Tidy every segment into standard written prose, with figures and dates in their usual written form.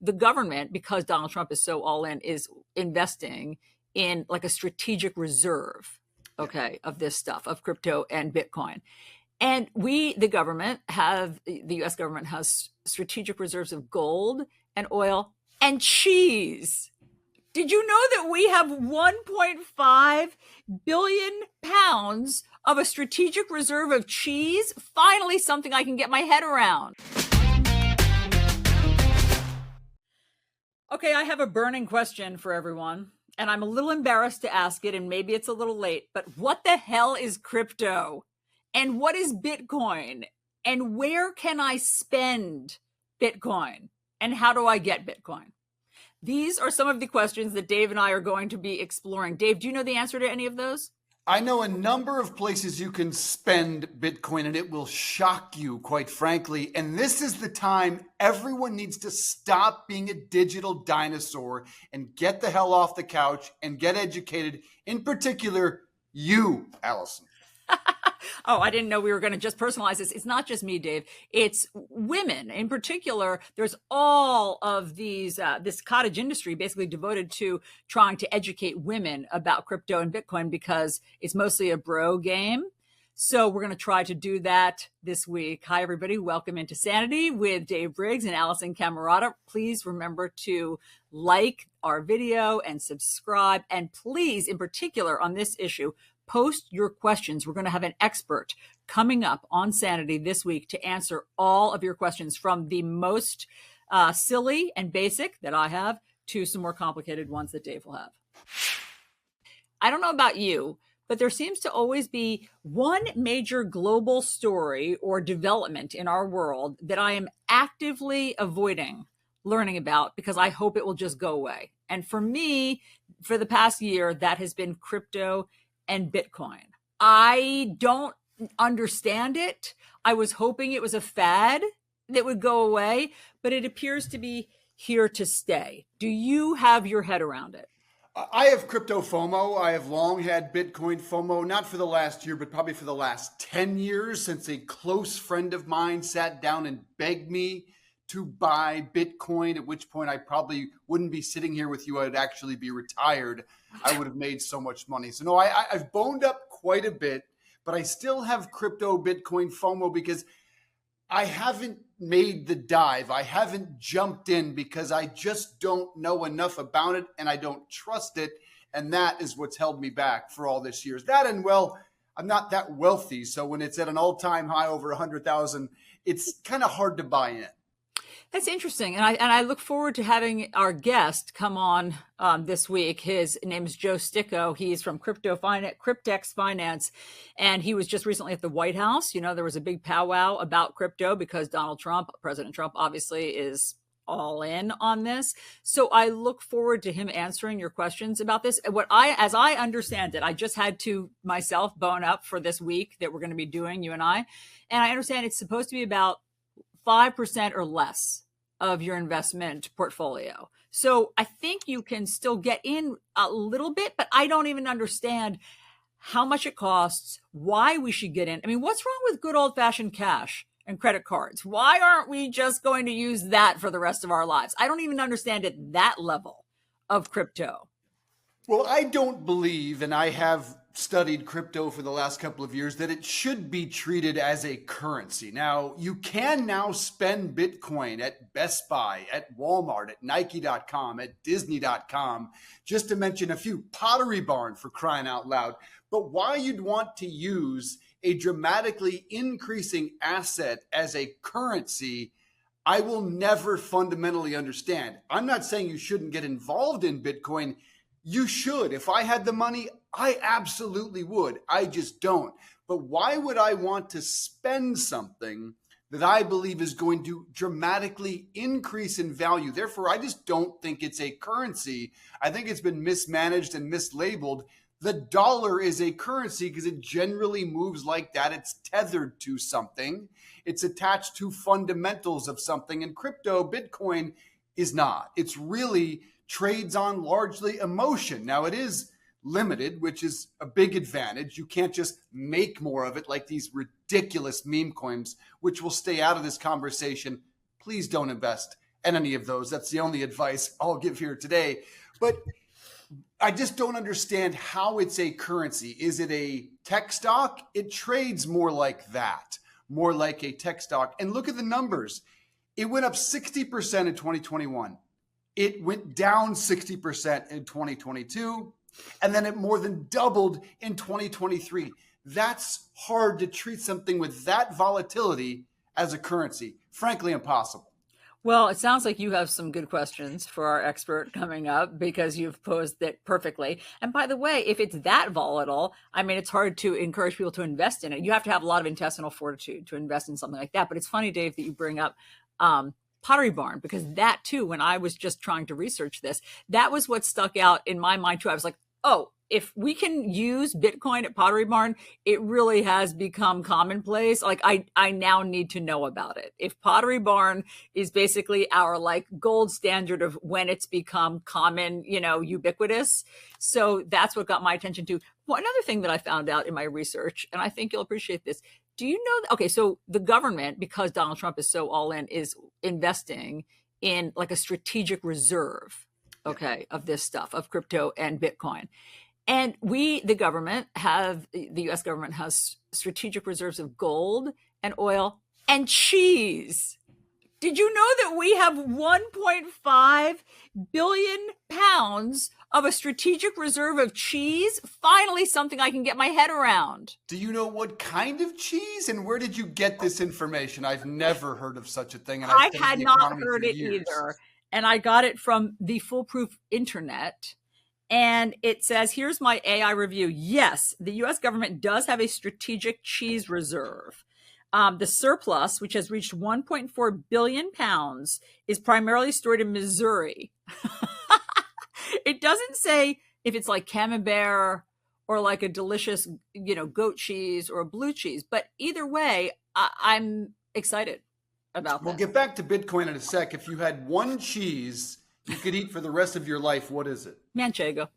the government, because Donald Trump is so all in, is investing in like a strategic reserve, okay, of this stuff, of crypto and Bitcoin. And the US government has strategic reserves of gold and oil and cheese. Did you know that we have 1.5 billion pounds of a strategic reserve of cheese? Finally, something I can get my head around. Okay, I have a burning question for everyone, and I'm a little embarrassed to ask it, and maybe it's a little late, but what the hell is crypto? And what is Bitcoin? And where can I spend Bitcoin? And how do I get Bitcoin? These are some of the questions that Dave and I are going to be exploring. Dave, do you know the answer to any of those? I know a number of places you can spend Bitcoin, and it will shock you, quite frankly. And this is the time everyone needs to stop being a digital dinosaur and get the hell off the couch and get educated. In particular, you, Alisyn. Oh, I didn't know we were going to just personalize this. It's not just me, Dave. It's women in particular. There's all of these, this cottage industry basically devoted to trying to educate women about crypto and Bitcoin because it's mostly a bro game. So we're going to try to do that this week. Hi, everybody. Welcome into Sanity with Dave Briggs and Alisyn Camerota. Please remember to like our video and subscribe. And please, in particular on this issue, post your questions. We're going to have an expert coming up on Sanity this week to answer all of your questions, from the most silly and basic that I have to some more complicated ones that Dave will have. I don't know about you, but there seems to always be one major global story or development in our world that I am actively avoiding learning about because I hope it will just go away. And for me, for the past year, that has been crypto and Bitcoin. I don't understand it. I was hoping it was a fad that would go away, but it appears to be here to stay. Do you have your head around it? I have crypto FOMO. I have long had Bitcoin FOMO, not for the last year, but probably for the last 10 years, since a close friend of mine sat down and begged me to buy Bitcoin, at which point I probably wouldn't be sitting here with you. I'd actually be retired. I would have made so much money. So no, I've boned up quite a bit, but I still have crypto Bitcoin FOMO because I haven't made the dive. I haven't jumped in because I just don't know enough about it and I don't trust it. And that is what's held me back for all this years. That and, well, I'm not that wealthy. So when it's at an all-time high over 100,000, it's kind of hard to buy in. That's interesting. And I look forward to having our guest come on this week. His name is Joe Sticco. He's from Cryptex Finance. And he was just recently at the White House. You know, there was a big powwow about crypto because President Trump, obviously is all in on this. So I look forward to him answering your questions about this. As I understand it, I just had to myself bone up for this week that we're going to be doing, you and I understand it's supposed to be about 5% or less of your investment portfolio. So I think you can still get in a little bit, but I don't even understand how much it costs, why we should get in. I mean, what's wrong with good old fashioned cash and credit cards? Why aren't we just going to use that for the rest of our lives? I don't even understand at that level of crypto. Well, I don't believe, and I have studied crypto for the last couple of years, that it should be treated as a currency. Now, you can now spend Bitcoin at Best Buy, at Walmart, at Nike.com, at Disney.com, just to mention a few. Pottery Barn, for crying out loud. But why you'd want to use a dramatically increasing asset as a currency, I will never fundamentally understand. I'm not saying you shouldn't get involved in Bitcoin. You should. If I had the money, I absolutely would. I just don't. But why would I want to spend something that I believe is going to dramatically increase in value? Therefore, I just don't think it's a currency. I think it's been mismanaged and mislabeled. The dollar is a currency because it generally moves like that. It's tethered to something. It's attached to fundamentals of something. And crypto, Bitcoin, is not. It's really trades on largely emotion. Now, it is limited, which is a big advantage. You can't just make more of it like these ridiculous meme coins, which will stay out of this conversation. Please don't invest in any of those. That's the only advice I'll give here today. But I just don't understand how it's a currency. Is it a tech stock? It trades more like that, more like a tech stock. And look at the numbers. It went up 60% in 2021. It went down 60% in 2022. And then it more than doubled in 2023. That's hard to treat something with that volatility as a currency. Frankly, impossible. Well, it sounds like you have some good questions for our expert coming up because you've posed it perfectly. And by the way, if it's that volatile, I mean, it's hard to encourage people to invest in it. You have to have a lot of intestinal fortitude to invest in something like that. But it's funny, Dave, that you bring up Pottery Barn, because that too, when I was just trying to research this, that was what stuck out in my mind too. I was like, oh, if we can use Bitcoin at Pottery Barn, it really has become commonplace. Like I now need to know about it. If Pottery Barn is basically our like gold standard of when it's become common, ubiquitous. So that's what got my attention too. Well, another thing that I found out in my research, and I think you'll appreciate this. Do you know? Okay, so the government, because Donald Trump is so all in, is investing in like a strategic reserve, okay, of this stuff, of crypto and Bitcoin. And the U.S. government has strategic reserves of gold and oil and cheese. Did you know that we have 1.5 billion pounds of a strategic reserve of cheese? Finally, something I can get my head around. Do you know what kind of cheese and where did you get this information? I've never heard of such a thing. And I had not heard it either. And I got it from the Foolproof Internet. And it says, here's my AI review. Yes, the U.S. government does have a strategic cheese reserve. The surplus, which has reached 1.4 billion pounds, is primarily stored in Missouri. It doesn't say if it's like Camembert or like a delicious, goat cheese or a blue cheese. But either way, I'm excited about We'll this. get back to Bitcoin in a sec. If you had one cheese you could eat for the rest of your life, what is it? Manchego.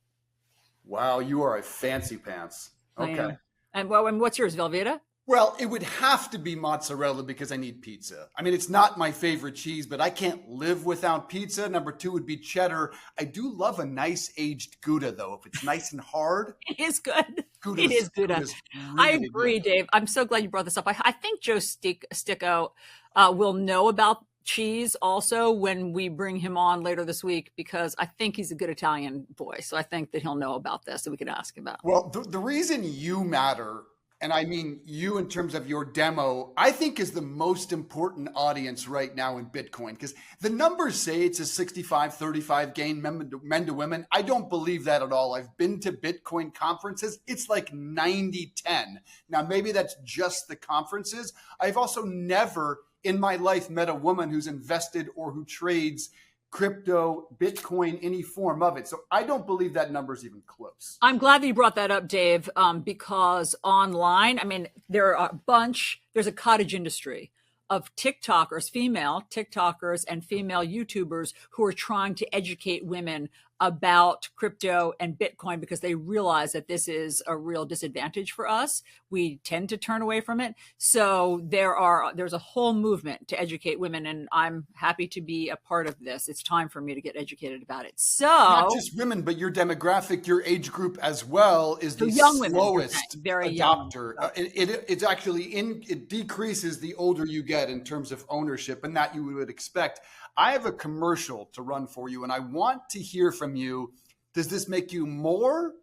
Wow, you are a fancy pants. Okay. And what's yours, Velveeta? Well, it would have to be mozzarella because I need pizza. I mean, it's not my favorite cheese, but I can't live without pizza. Number two would be cheddar. I do love a nice aged Gouda, though. If it's nice and hard. It is good. Gouda It is Gouda. Really I agree, good. Dave. I'm so glad you brought this up. I think Joe Sticco will know about cheese also when we bring him on later this week, because I think he's a good Italian boy. So I think that he'll know about this that we could ask about. Well, the reason you matter, and I mean you in terms of your demo, I think is the most important audience right now in Bitcoin, because the numbers say it's a 65-35 gain men to women. I don't believe that at all. I've been to Bitcoin conferences. It's like 90-10. Now, maybe that's just the conferences. I've also never in my life met a woman who's invested or who trades crypto, Bitcoin, any form of it. So I don't believe that number is even close. I'm glad that you brought that up, Dave, because online, I mean, there's a cottage industry of TikTokers, female TikTokers and female YouTubers who are trying to educate women about crypto and Bitcoin because they realize that this is a real disadvantage for us. We tend to turn away from it. So there's a whole movement to educate women, and I'm happy to be a part of this. It's time for me to get educated about it. So not just women, but your demographic, your age group as well is the young slowest women, very adopter. Young. It's actually it decreases the older you get in terms of ownership, and that you would expect. I have a commercial to run for you, and I want to hear from you. Does this make you more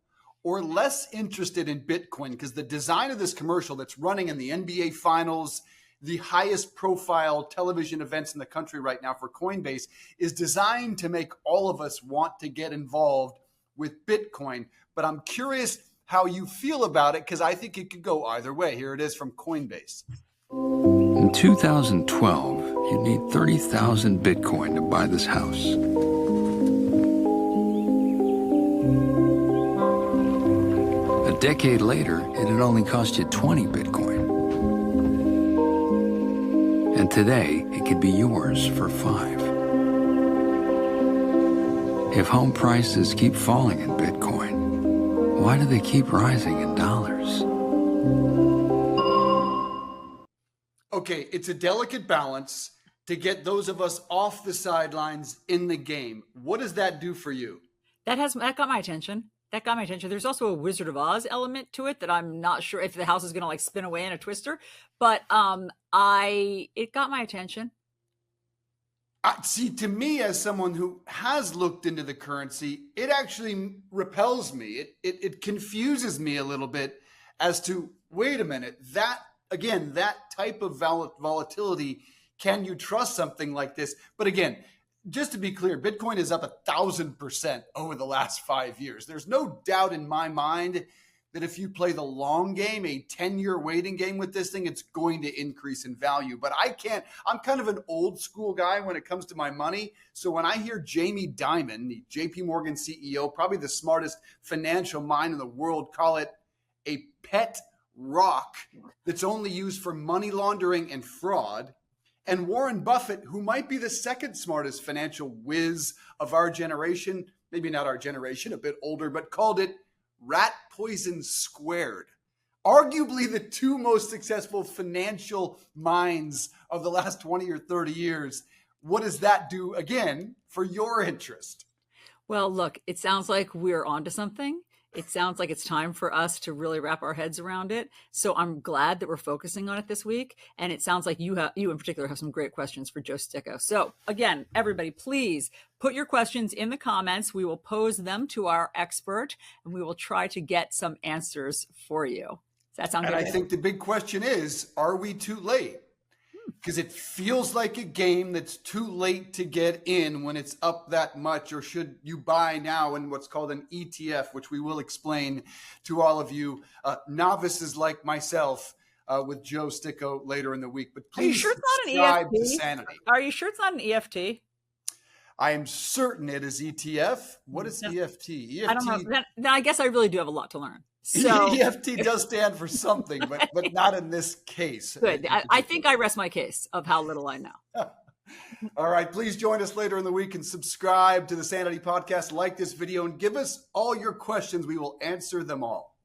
or less interested in Bitcoin? Because the design of this commercial that's running in the NBA Finals, the highest profile television events in the country right now for Coinbase, is designed to make all of us want to get involved with Bitcoin. But I'm curious how you feel about it, because I think it could go either way. Here it is from Coinbase. In 2012, you'd need 30,000 Bitcoin to buy this house. A decade later, it had only cost you 20 Bitcoin. And today, it could be yours for 5. If home prices keep falling in Bitcoin, why do they keep rising in dollars? Okay, it's a delicate balance to get those of us off the sidelines in the game. What does that do for you? That got my attention. That got my attention. There's also a Wizard of Oz element to it that I'm not sure if the house is going to like spin away in a twister, but it got my attention. See, to me, as someone who has looked into the currency, it actually repels me. It confuses me a little bit as to, wait a minute, that type of volatility, can you trust something like this? But again, just to be clear, Bitcoin is up 1,000% over the last 5 years. There's no doubt in my mind that if you play the long game, a 10-year waiting game with this thing, it's going to increase in value. But I'm kind of an old school guy when it comes to my money. So when I hear Jamie Dimon, the JP Morgan CEO, probably the smartest financial mind in the world, call it a pet rock that's only used for money laundering and fraud, and Warren Buffett, who might be the second smartest financial whiz of our generation, maybe not our generation, a bit older, but called it rat poison squared. Arguably the two most successful financial minds of the last 20 or 30 years. What does that do, again, for your interest? Well, look, it sounds like we're onto something. It sounds like it's time for us to really wrap our heads around it. So I'm glad that we're focusing on it this week. And it sounds like you in particular have some great questions for Joe Sticco. So again, everybody, please put your questions in the comments. We will pose them to our expert and we will try to get some answers for you. Does that sound good? And I think the big question is, are we too late? Because it feels like a game that's too late to get in when it's up that much, or should you buy now in what's called an ETF, which we will explain to all of you novices like myself with Joe Sticco later in the week. But please, are you sure it's not subscribe an to EFT? Sanity. Are you sure it's not an EFT? I am certain it is ETF. What is EFT? I don't know. Then I guess I really do have a lot lot. So EFT does stand for something, but not in this case. Good. I think I rest my case of how little I know. All right. Please join us later in the week and subscribe to the Sanity Podcast. Like this video and give us all your questions. We will answer them all.